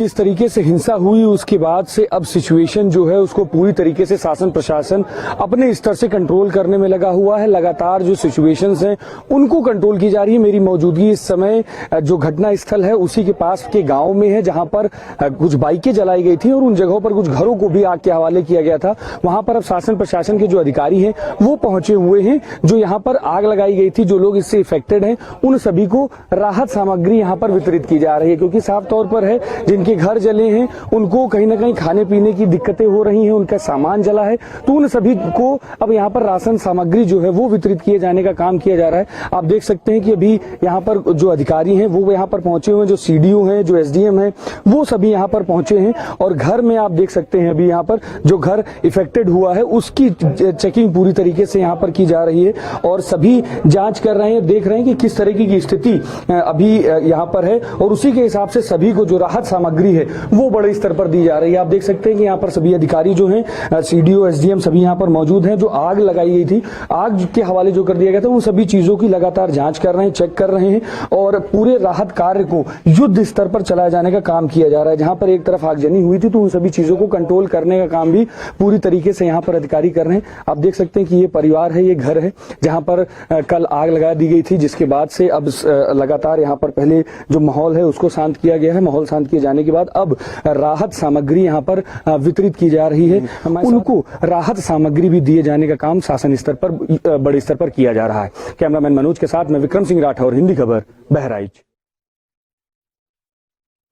इस तरीके से हिंसा हुई उसके बाद से अब सिचुएशन जो है उसको पूरी तरीके से शासन प्रशासन अपने स्तर से कंट्रोल करने में लगा हुआ है। लगातार जो सिचुएशंस हैं उनको कंट्रोल की जा रही है। मेरी मौजूदगी इस समय जो घटना स्थल है उसी के पास के गांव में है, जहां पर कुछ बाइकें जलाई गई थी और उन जगहों पर कुछ घरों को भी आग के हवाले किया गया था। वहां पर अब शासन प्रशासन के जो अधिकारी हैं वो पहुंचे हुए हैं। जो यहाँ पर आग लगाई गई थी, जो लोग इससे इफेक्टेड हैं, उन सभी को राहत सामग्री यहाँ पर वितरित की जा रही है, क्योंकि साफ तौर पर है जिनके घर जले हैं उनको कहीं ना कहीं खाने पीने की दिक्कतें हो रही हैं, उनका सामान जला है, तो उन सभी को अब यहाँ पर राशन सामग्री जो है वो वितरित किए जाने का काम किया जा रहा है। आप देख सकते हैं कि अभी यहाँ पर जो अधिकारी हैं वो यहाँ पर पहुंचे हुए हैं, जो सीडीओ हैं, जो एसडीएम हैं, वो सभी यहाँ पर पहुंचे हैं। और घर में आप देख सकते हैं अभी यहाँ पर जो घर इफेक्टेड हुआ है उसकी चेकिंग पूरी तरीके से यहाँ पर की जा रही है और सभी जांच कर रहे हैं, देख रहे हैं कि किस तरीके की स्थिति अभी यहाँ पर है और उसी के हिसाब से सभी को जो राहत सामग्री है वो बड़े स्तर पर दी जा रही है। आप देख सकते हैं कि यहाँ पर सभी अधिकारी जो हैं, सीडीओ, एसडीएम सभी यहाँ पर मौजूद हैं। जो आग लगाई गई थी, आग के हवाले जो कर दिया गया था, उन सभी चीजों की लगातार जांच कर रहे हैं, चेक कर रहे हैं और पूरे राहत कार्य को युद्ध स्तर पर चलाए जाने का काम किया जा रहा है। जहां पर एक तरफ आगजनी हुई थी तो उन सभी चीजों को कंट्रोल करने का काम भी पूरी तरीके से यहाँ पर अधिकारी कर रहे हैं। आप देख सकते हैं कि ये परिवार है, ये घर है जहां पर कल आग लगा दी गई थी, जिसके बाद से अब लगातार यहाँ पर पहले जो माहौल है उसको शांत किया गया है। माहौल शांत किए जाने के बाद अब राहत सामग्री यहाँ पर वितरित की जा रही है। उनको राहत सामग्री भी दिए जाने का काम शासन स्तर पर बड़े स्तर पर किया जा रहा है। कैमरामैन मनोज के साथ मैं विक्रम सिंह राठौर, हिंदी खबर, बहराइच।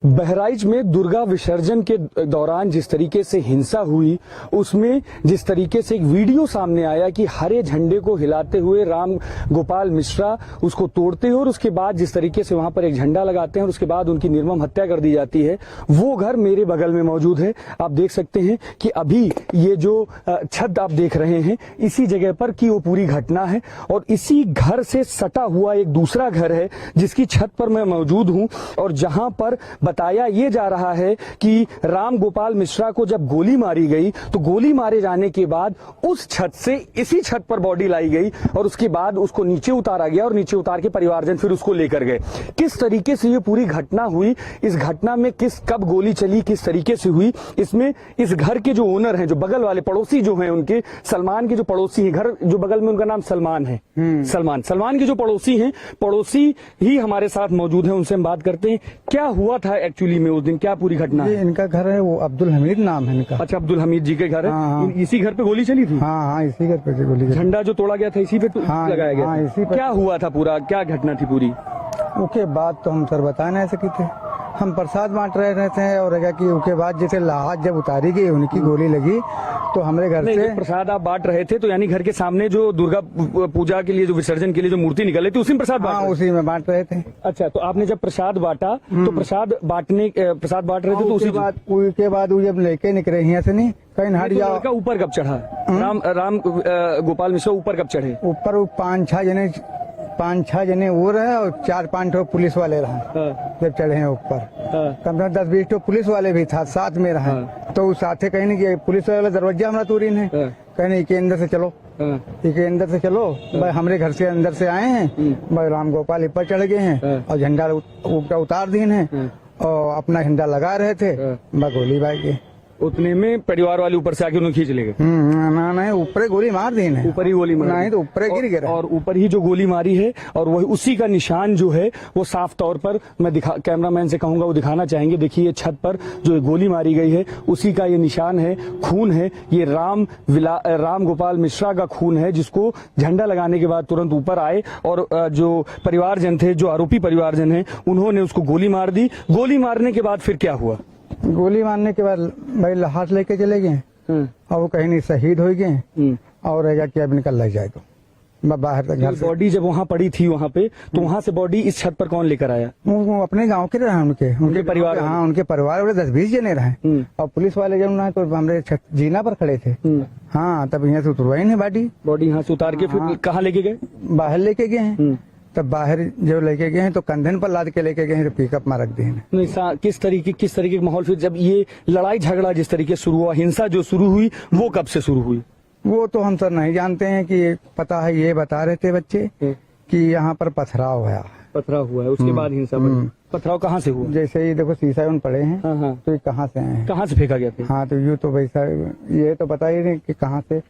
बहराइच में दुर्गा विसर्जन के दौरान जिस तरीके से हिंसा हुई, उसमें जिस तरीके से एक वीडियो सामने आया कि हरे झंडे को हिलाते हुए राम गोपाल मिश्रा उसको तोड़ते हैं और उसके बाद जिस तरीके से वहां पर एक झंडा लगाते हैं और उसके बाद उनकी निर्मम हत्या कर दी जाती है, वो घर मेरे बगल में मौजूद है। आप देख सकते हैं कि अभी ये जो छत आप देख रहे हैं, इसी जगह पर की वो पूरी घटना है और इसी घर से सटा हुआ एक दूसरा घर है जिसकी छत पर मैं मौजूद हूं और जहां पर बताया ये जा रहा है कि राम गोपाल मिश्रा को जब गोली मारी गई तो गोली मारे जाने के बाद उस छत से इसी छत पर बॉडी लाई गई और उसके बाद उसको नीचे उतारा गया और नीचे उतार के परिवारजन फिर उसको लेकर गए। किस तरीके से ये पूरी घटना हुई, इस घटना में कब गोली चली, किस तरीके से हुई, इसमें इस घर के जो ओनर हैं, जो बगल वाले पड़ोसी जो हैं, उनके सलमान के जो पड़ोसी हैं, घर जो बगल में उनका नाम सलमान है, सलमान के जो पड़ोसी हैं, पड़ोसी ही हमारे साथ मौजूद हैं, उनसे हम बात करते हैं। क्या हुआ था एक्चुअली में उस दिन, क्या पूरी घटना है? इनका घर है, वो अब्दुल हमीद नाम है इनका। अच्छा, अब्दुल हमीद जी के घर है। हाँ। इसी घर पे गोली चली थी? हाँ, इसी घर पे गोली। झंडा जो तोड़ा गया था इसी पे लगाया गया? हाँ, इसी पे। क्या हुआ था, पूरा क्या घटना थी पूरी? उसके बाद तो हम सर बता नहीं सके थे, हम प्रसाद बांट रहे थे और कि उसके बाद जैसे लाहौर जब उतारी गई उनकी गोली लगी तो हमारे घर से प्रसाद आप बांट रहे थे, तो यानी घर के सामने जो दुर्गा पूजा के लिए जो विसर्जन के लिए जो मूर्ति निकले थी उसी में प्रसाद उसी में बांट रहे थे। अच्छा, तो आपने जब प्रसाद बांटा तो प्रसाद बांट रहे थे तो उसके बाद वो जब लेके निकले यहाँ से नहीं कहीं हट जाओ। ऊपर कब चढ़ा राम गोपाल मिश्रा, ऊपर कब चढ़े? ऊपर 5-6 जने वो रहे और 4-5 ठो पुलिस वाले रहे। जब चढ़े हैं ऊपर कम से कम 10-20 ठो पुलिस वाले भी था साथ में रहे। तो उस साथे कहीं नहीं पुलिस वाले दरवाजा हमारा तोड़ी है, कहीं के अंदर से चलो, के अंदर से चलो भाई, हमारे घर से अंदर से आए हैं भाई, राम गोपाल ऊपर चढ़ गए हैं और झंडा उतार दिए हैं और अपना झंडा लगा रहे थे, गोली बाई गई। उतने में परिवार वाले ऊपर से आके उन्हें खींच ले गए? नहीं, ऊपर गोली मार दी है, ऊपर ही गोली मारी, नहीं तो ऊपर गिर गया और ऊपर ही जो गोली मारी है और वही उसी का निशान जो है वो साफ तौर पर मैं कैमरामैन से कहूंगा वो दिखाना चाहेंगे। देखिए छत पर जो गोली मारी गई है उसी का ये निशान है, खून है, ये राम गोपाल मिश्रा का खून है, जिसको झंडा लगाने के बाद तुरंत ऊपर आए और जो परिवारजन थे, जो आरोपी परिवारजन है, उन्होंने उसको गोली मार दी। गोली मारने के बाद फिर क्या हुआ? गोली मारने के बाद भाई लाहौर लेके चले गए और वो कहीं नहीं शहीद हो गए और क्या अब निकल ले जाए तो बाहर तक घर से। बॉडी जब वहाँ पड़ी थी वहाँ पे, तो वहाँ से बॉडी इस छत पर कौन लेकर आया? वो अपने गांव के रहे, उनके परिवार। हाँ, उनके परिवार वाले 10-20 जने रहे और पुलिस वाले जब ना तो हमारे जीना पर खड़े थे। हाँ, तब यहाँ से उतरवाई नहीं बॉडी यहाँ से उतार के फिर कहाँ लेके गए? बाहर लेके गए हैं। तब बाहर जो लेके गए हैं तो कंधन पर लाद के लेके गए हैं, तो पिकअप में रख दिए हैं। किस तरीके के माहौल, फिर जब ये लड़ाई झगड़ा जिस तरीके से शुरू हुआ, हिंसा जो शुरू हुई, वो कब से शुरू हुई? वो तो हम सर नहीं जानते हैं कि पता है, ये बता रहे थे बच्चे कि यहाँ पर पथराव हुआ है, उसके बाद हिंसा बढ़ी। पथराव कहाँ से हुआ? जैसे ये देखो शीशा उन पड़े हैं, हाँ हाँ। तो ये कहाँ से आए हैं? कहाँ से फेंका गया था? हाँ तो यूँ तो वैसा ये तो पता ही नहीं कि कहाँ से,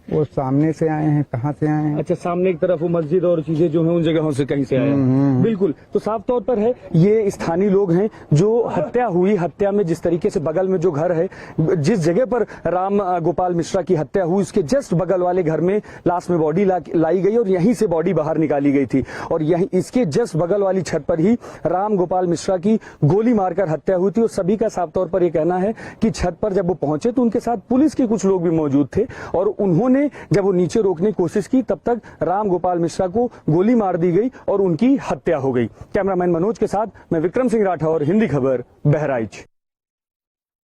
वो सामने से आए हैं, कहाँ से आए हैं। अच्छा, सामने की तरफ वो मस्जिद और चीजें जो हैं उन जगहों से कहीं से आया है। बिल्कुल, तो साफ तौर पर है ये स्थानीय लोग हैं जो हत्या हुई, हत्या में जिस तरीके से बगल में जो घर है, जिस जगह पर राम गोपाल मिश्रा की हत्या हुई उसके जस्ट बगल वाले घर में लास्ट में बॉडी लाई गई और यहीं से बॉडी बाहर निकाली गई थी और यहीं इसके जस्ट बगल वाली छत पर ही राम गोपाल मिश्रा की गोली मारकर हत्या हुई थी। और सभी का साफ तौर पर यह कहना है कि छत पर जब वो पहुंचे तो उनके साथ पुलिस के कुछ लोग भी मौजूद थे और उन्होंने जब वो नीचे रोकने की कोशिश की तब तक राम गोपाल मिश्रा को गोली मार दी गई और उनकी हत्या हो गई। कैमरामैन मनोज के साथ मैं विक्रम सिंह राठौर, हिंदी खबर, बहराइच।